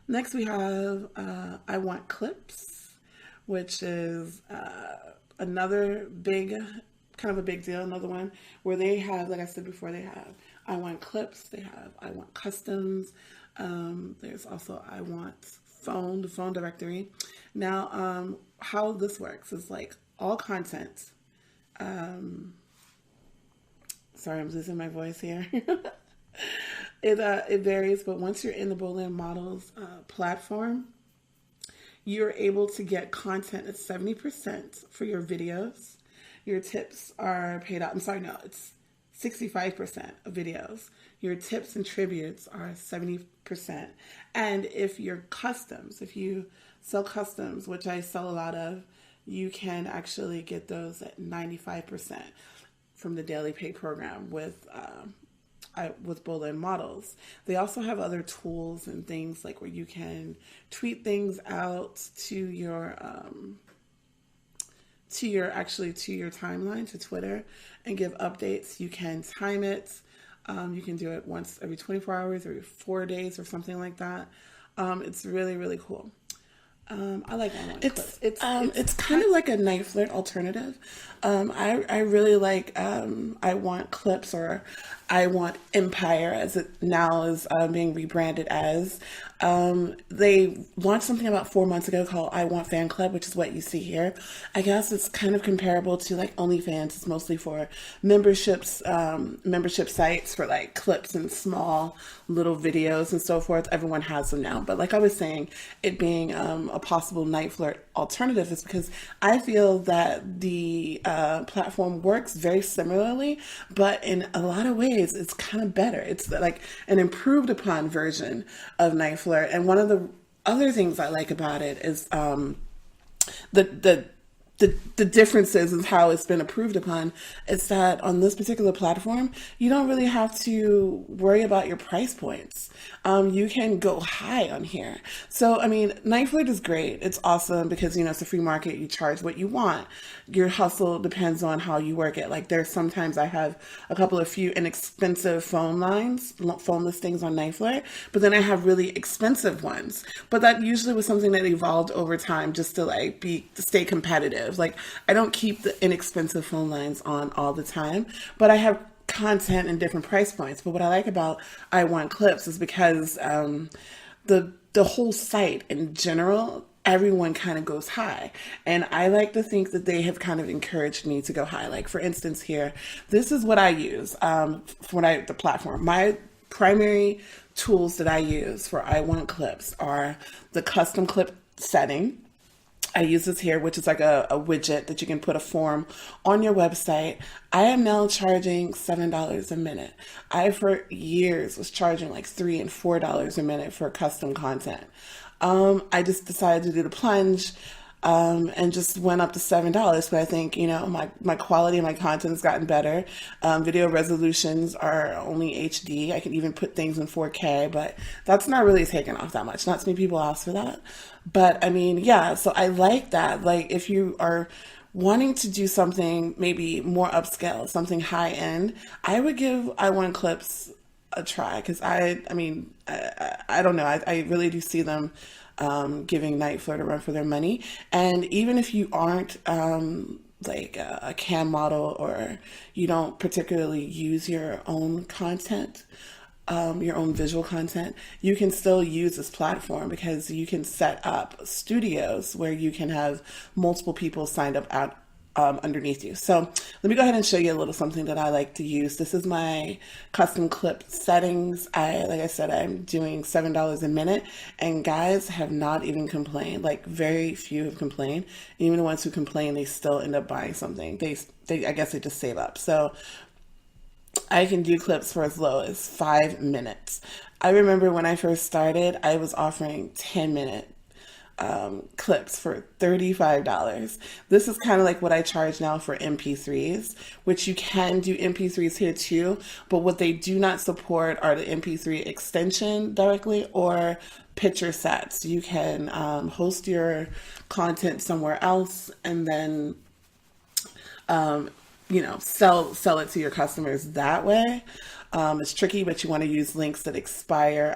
Next, we have I Want Clips, which is another big, kind of a big deal, another one where they have, like I said before, they have I Want Clips, they have I Want Customs. There's also I Want Phone, the phone directory. Now, how this works is like all content. Sorry, I'm losing my voice here. It varies, but once you're in the Boolean Models platform, you're able to get content at 70% for your videos. Your tips are paid out. I'm sorry, no, it's 65% of videos. Your tips and tributes are 70%. And if you're customs, if you sell customs, which I sell a lot of, you can actually get those at 95% from the daily pay program with Boolean Models. They also have other tools and things like where you can tweet things out to your timeline, to Twitter, and give updates. You can time it. You can do it once every 24 hours, every 4 days, or something like that. It's really, really cool. I like I Want Clips. It's kind of like a Night Flirt alternative. I really like I Want Clips, or I Want Empire, as it now is being rebranded as. They launched something about 4 months ago called I Want Fan Club, which is what you see here. I guess it's kind of comparable to like OnlyFans. It's mostly for memberships, membership sites for like clips and small little videos and so forth. Everyone has them now. But like I was saying, it being a possible Night Flirt alternative is because I feel that the platform works very similarly, but in a lot of ways, it's kind of better. It's like an improved upon version of Night Flirt. And one of the other things I like about it is the the the differences is how it's been approved upon. It's that on this particular platform, you don't really have to worry about your price points. You can go high on here. So, I mean, Night Flirt is great. It's awesome because, you know, it's a free market. You charge what you want. Your hustle depends on how you work it. Like there's sometimes I have a couple of few inexpensive phone listings on Night Flirt, but then I have really expensive ones. But that usually was something that evolved over time just to like to stay competitive. Like I don't keep the inexpensive phone lines on all the time, but I have content and different price points. But what I like about I Want Clips is because the whole site in general, everyone kind of goes high. And I like to think that they have kind of encouraged me to go high. Like for instance here, this is what I use for the platform. My primary tools that I use for I Want Clips are the custom clip setting. I use this here, which is like a widget that you can put a form on your website. I am now charging $7 a minute. I, for years, was charging like $3 and $4 a minute for custom content. I just decided to do the plunge and just went up to $7. But I think, you know, my quality of my content has gotten better. Video resolutions are only HD. I can even put things in 4K, but that's not really taking off that much. Not too many people ask for that. But I mean, yeah, so I like that. Like if you are wanting to do something maybe more upscale, something high end, I would give I Want Clips a try because I mean, I don't know. I really do see them giving Night Flirt a run for their money. And even if you aren't like a cam model or you don't particularly use your own content, your own visual content, you can still use this platform because you can set up studios where you can have multiple people signed up out underneath you. So let me go ahead and show you a little something that I like to use. This is my custom clip settings. Like I said, I'm doing $7 a minute, and guys have not even complained. Like very few have complained. Even the ones who complain, they still end up buying something. I guess they just save up. So I can do clips for as low as 5 minutes. I remember when I first started, I was offering 10-minute clips for $35. This is kind of like what I charge now for MP3s, which you can do MP3s here too, but what they do not support are the MP3 extension directly or picture sets. You can host your content somewhere else and then you know, sell it to your customers that way. It's tricky, but you want to use links that expire.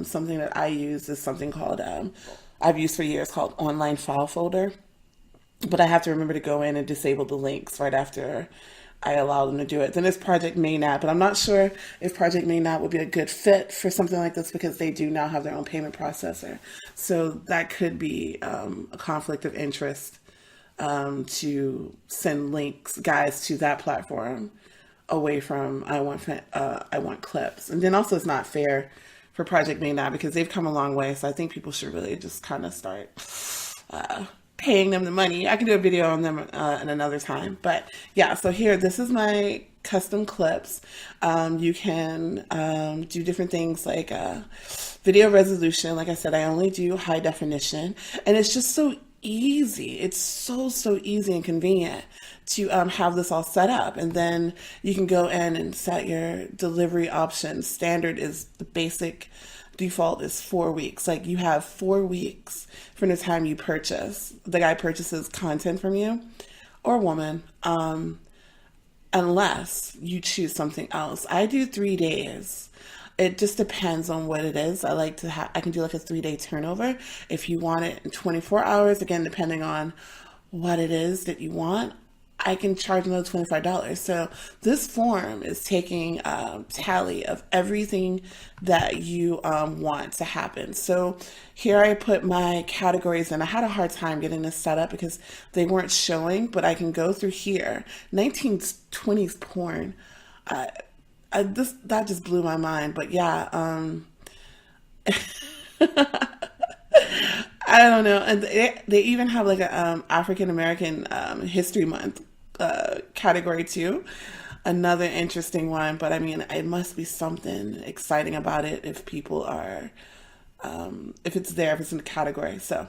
Something that I use is something called, I've used for years, called Online File Folder. But I have to remember to go in and disable the links right after I allow them to do it. Then there's Project Maynard, but I'm not sure if Project Maynard would be a good fit for something like this because they do now have their own payment processor. So that could be a conflict of interest to send links, guys, to that platform away from I want clips. And then also it's not fair for Project Maynard because they've come a long way. So I think people should really just kind of start paying them the money. I can do a video on them in another time. But yeah, so here, this is my custom clips. You can do different things like video resolution. Like I said, I only do high definition. And it's just so easy. It's so easy and convenient to have this all set up. And then you can go in and set your delivery options. Standard is the basic default is 4 weeks. Like you have 4 weeks from the time you purchase. The guy purchases content from you or woman, unless you choose something else. I do 3 days. It just depends on what it is. I like to have, I can do like a 3-day turnover. If you want it in 24 hours, again, depending on what it is that you want, I can charge another $25. So this form is taking a tally of everything that you want to happen. So here I put my categories in. I had a hard time getting this set up because they weren't showing, but I can go through here. 1920s porn. That just blew my mind. But yeah, I don't know. And they even have like a African American History Month category too. Another interesting one, but I mean, it must be something exciting about it if people are, if it's there, if it's in the category. So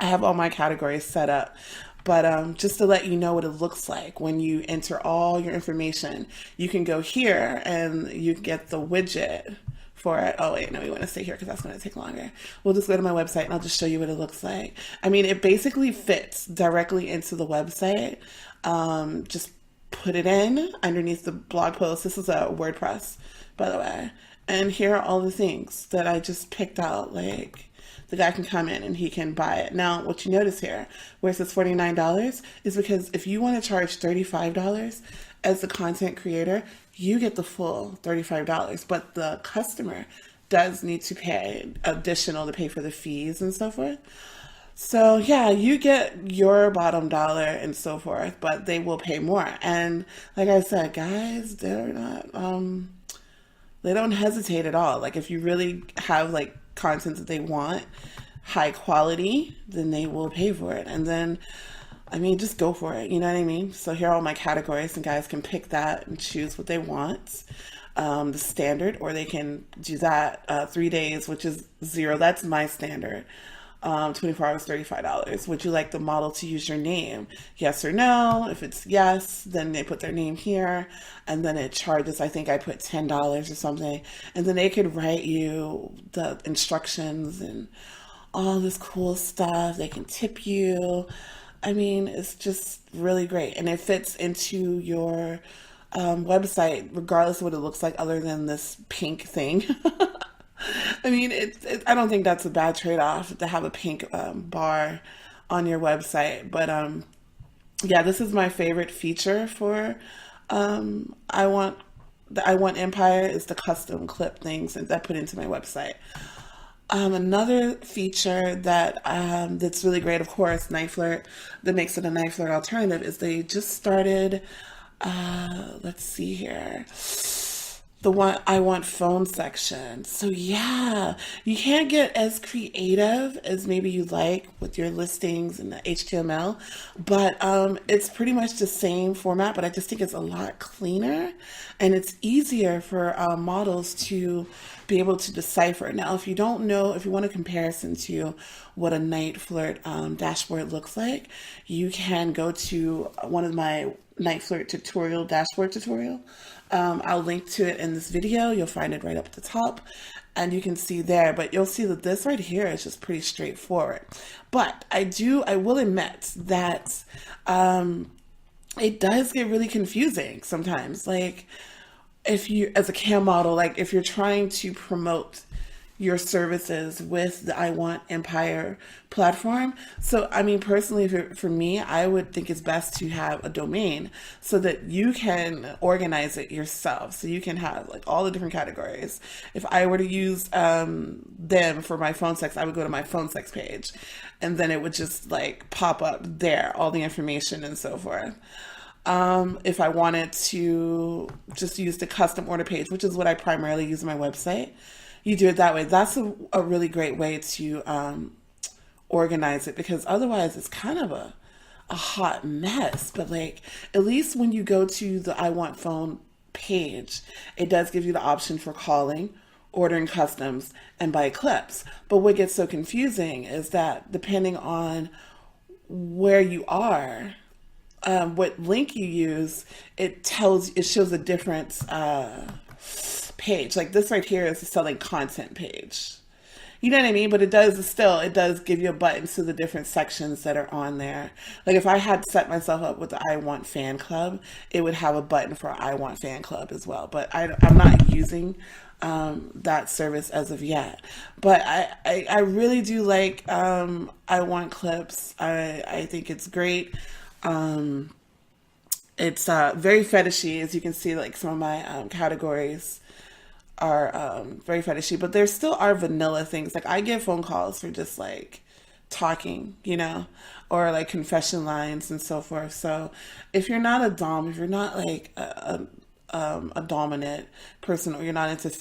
I have all my categories set up. But just to let you know what it looks like when you enter all your information, you can go here and you get the widget for it. Oh wait, no, we want to stay here because that's going to take longer. We'll just go to my website and I'll just show you what it looks like. I mean, it basically fits directly into the website. Just put it in underneath the blog post. This is a WordPress, by the way. And here are all the things that I just picked out. Like the guy can come in and he can buy it. Now, what you notice here, where it says $49, is because if you want to charge $35 as the content creator, you get the full $35, but the customer does need to pay additional to pay for the fees and so forth. So yeah, you get your bottom dollar and so forth, but they will pay more. And like I said, guys, they're not, they don't hesitate at all. Like if you really have like content that they want, high quality, then they will pay for it. And then, I mean, just go for it. You know what I mean? So here are all my categories and guys can pick that and choose what they want. The standard, or they can do that 3 days, which is $0. That's my standard. 24 hours, $35. Would you like the model to use your name? Yes or no? If it's yes, then they put their name here and then it charges, I think I put $10 or something. And then they could write you the instructions and all this cool stuff. They can tip you. I mean, it's just really great. And it fits into your website, regardless of what it looks like other than this pink thing. I mean, I don't think that's a bad trade-off to have a pink bar on your website. But yeah, this is my favorite feature for I Want Empire is the custom clip things that I put into my website. Another feature that that's really great, of course, NiteFlirt, that makes it a NiteFlirt alternative, is they just started, let's see here, the one I Want phone section. So yeah, you can't get as creative as maybe you like with your listings and the HTML, but it's pretty much the same format, but I just think it's a lot cleaner and it's easier for models to be able to decipher. Now, if you don't know, if you want a comparison to what a NiteFlirt dashboard looks like, you can go to one of my NiteFlirt tutorial, dashboard tutorial. I'll link to it in this video. You'll find it right up at the top and you can see there, but you'll see that this right here is just pretty straightforward. But I will admit that it does get really confusing sometimes. Like, if you, as a cam model, like if you're trying to promote your services with the I Want Empire platform. So, I mean, personally, for me, I would think it's best to have a domain so that you can organize it yourself. So you can have like all the different categories. If I were to use them for my phone sex, I would go to my phone sex page, and then it would just like pop up there, all the information and so forth. If I wanted to just use the custom order page, which is what I primarily use on my website, you do it that way. That's a really great way to organize it, because otherwise it's kind of a hot mess. But like, at least when you go to the I Want phone page, it does give you the option for calling, ordering customs, and buy clips. But what gets so confusing is that depending on where you are, what link you use, it shows a different page. Like this right here is the selling content page. You know what I mean? But it does give you a button to the different sections that are on there. Like if I had set myself up with the I Want fan club, it would have a button for I Want fan club as well. But I'm not using that service as of yet. But I really do like I Want clips. I think it's great. It's very fetishy, as you can see. Like some of my categories are very fetishy, but there still are vanilla things. Like I get phone calls for just like talking, or like confession lines and so forth. So if you're not a dom, if you're not like a dominant person, or you're not into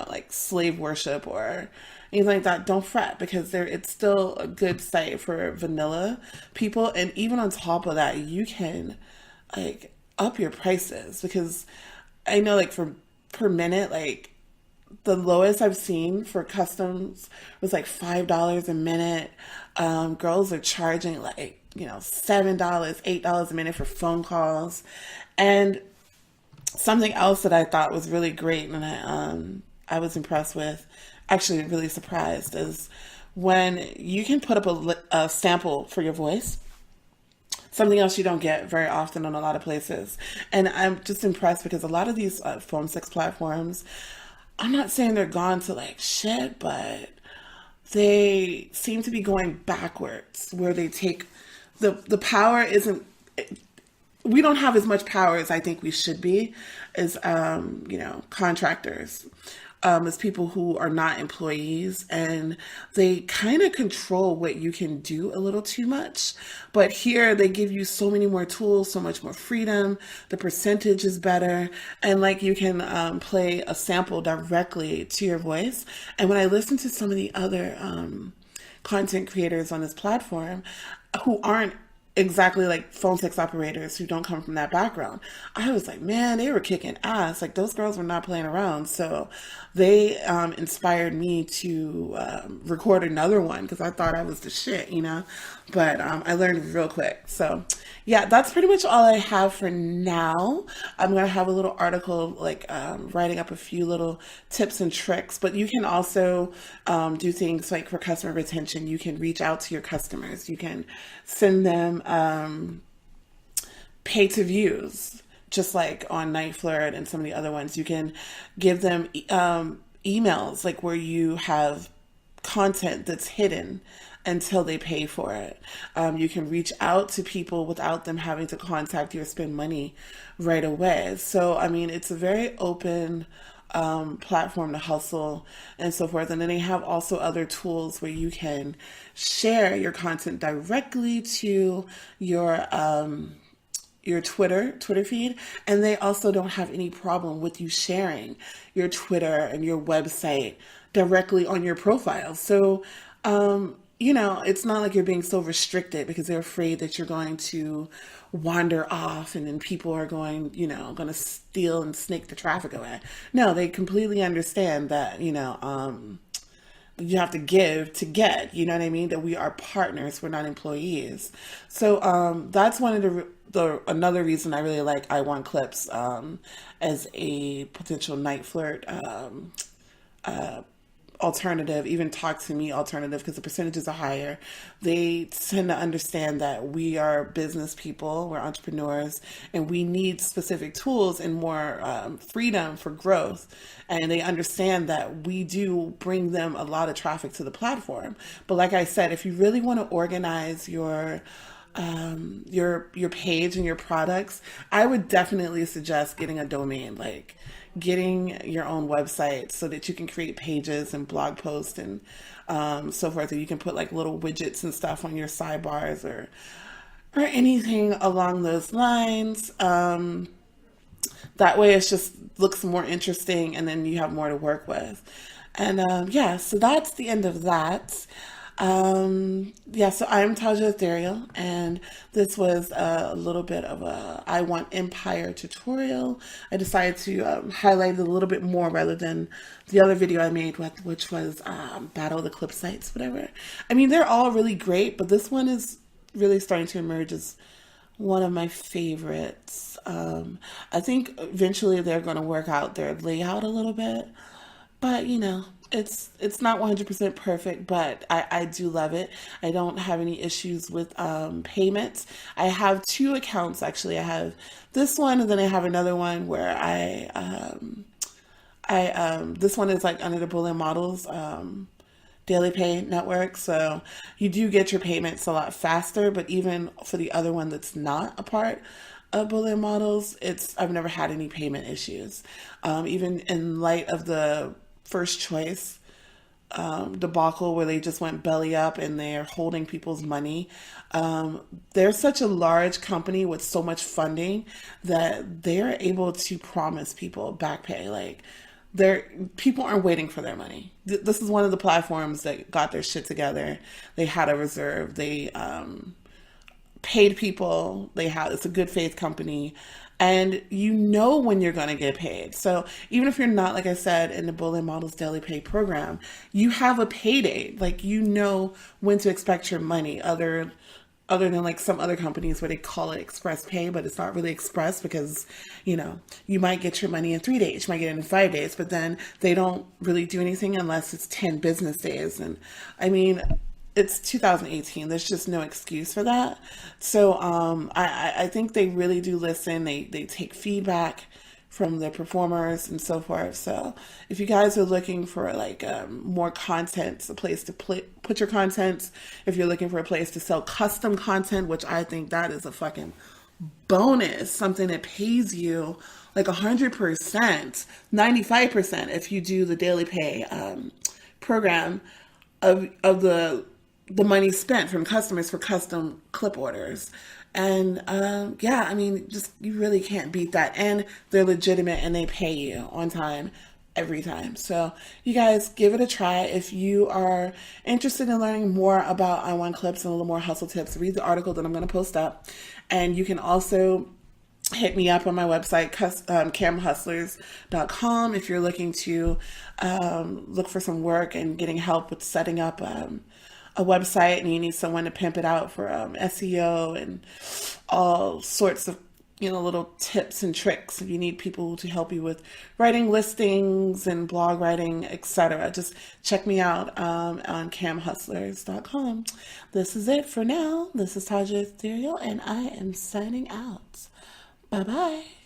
like slave worship or anything like that, don't fret, because it's still a good site for vanilla people. And even on top of that, you can like up your prices, because I know like for per minute, like the lowest I've seen for customs was like $5 a minute. Girls are charging like $7, $8 a minute for phone calls. And something else that I thought was really great, and I was impressed with, actually really surprised, is when you can put up a sample for your voice. Something else you don't get very often in a lot of places. And I'm just impressed, because a lot of these phone sex platforms, I'm not saying they're gone to like shit, but they seem to be going backwards, where they take the power isn't, we don't have as much power as I think we should be as contractors, as people who are not employees, and they kind of control what you can do a little too much. But here they give you so many more tools, so much more freedom. The percentage is better, and like you can play a sample directly to your voice. And when I listen to some of the other content creators on this platform who aren't exactly like phone sex operators, who don't come from that background, I was like, man, they were kicking ass. Like those girls were not playing around. So they inspired me to record another one, because I thought I was the shit, but I learned real quick. So yeah, that's pretty much all I have for now. I'm going to have a little article like writing up a few little tips and tricks, but you can also do things like for customer retention. You can reach out to your customers. You can send them pay to views, just like on Night Flirt and some of the other ones. You can give them emails, like where you have content that's hidden until they pay for it. You can reach out to people without them having to contact you or spend money right away. So, I mean, it's a very open platform to hustle and so forth. And then they have also other tools where you can share your content directly to your Twitter feed, and they also don't have any problem with you sharing your Twitter and your website directly on your profile. So, it's not like you're being so restricted because they're afraid that you're going to wander off and then people are going to steal and snake the traffic away. No, they completely understand that, you have to give to get, you know what I mean? That we are partners, we're not employees. So that's one of another reason I really like I Want Clips as a potential Night Flirt alternative, even Talk to Me alternative, because the percentages are higher. They tend to understand that we are business people, we're entrepreneurs, and we need specific tools and more freedom for growth. And they understand that we do bring them a lot of traffic to the platform. But like I said, if you really want to organize your page and your products, I would definitely suggest getting a domain, like getting your own website so that you can create pages and blog posts and so forth. And you can put like little widgets and stuff on your sidebars or anything along those lines. That way it just looks more interesting and then you have more to work with. And yeah, so that's the end of that. Yeah, so I'm Taja Ethereal, and this was a little bit of a I Want Empire tutorial. I decided to highlight it a little bit more rather than the other video I made, which was Battle the Clip Sites, whatever. I mean, they're all really great, but this one is really starting to emerge as one of my favorites. I think eventually they're going to work out their layout a little bit, but you know, it's not 100% perfect, but I do love it. I don't have any issues with payments. I have two accounts actually. I have this one, and then I have another one where this one is like under the Bullion Models Daily Pay network, so you do get your payments a lot faster. But even for the other one that's not a part of Bullion Models, I've never had any payment issues. Even in light of the First Choice debacle where they just went belly up and they're holding people's money. They're such a large company with so much funding that they're able to promise people back pay. Like, people aren't waiting for their money. This is one of the platforms that got their shit together. They had a reserve. They paid people. It's a good faith company. And you know when you're going to get paid. So even if you're not, like I said, in the Bullion Models Daily Pay program, you have a pay date. Like, you know when to expect your money, other than like some other companies where they call it express pay, but it's not really express because, you know, you might get your money in 3 days, you might get it in 5 days, but then they don't really do anything unless it's 10 business days. And I mean, it's 2018. There's just no excuse for that. So I think they really do listen. They take feedback from the performers and so forth. So if you guys are looking for like more content, a place to put your content, if you're looking for a place to sell custom content, which I think that is a fucking bonus, something that pays you like 100%, 95% if you do the Daily Pay program of the money spent from customers for custom clip orders. And yeah, I mean, just you really can't beat that. And they're legitimate and they pay you on time every time. So you guys give it a try. If you are interested in learning more about I Want Clips and a little more hustle tips, read the article that I'm going to post up. And you can also hit me up on my website, camhustlers.com, if you're looking to look for some work and getting help with setting up a website and you need someone to pimp it out for SEO and all sorts of, you know, little tips and tricks. If you need people to help you with writing listings and blog writing, etc., just check me out on camhustlers.com. This is it for now. This is Taja Ethereal, and I am signing out. Bye-bye.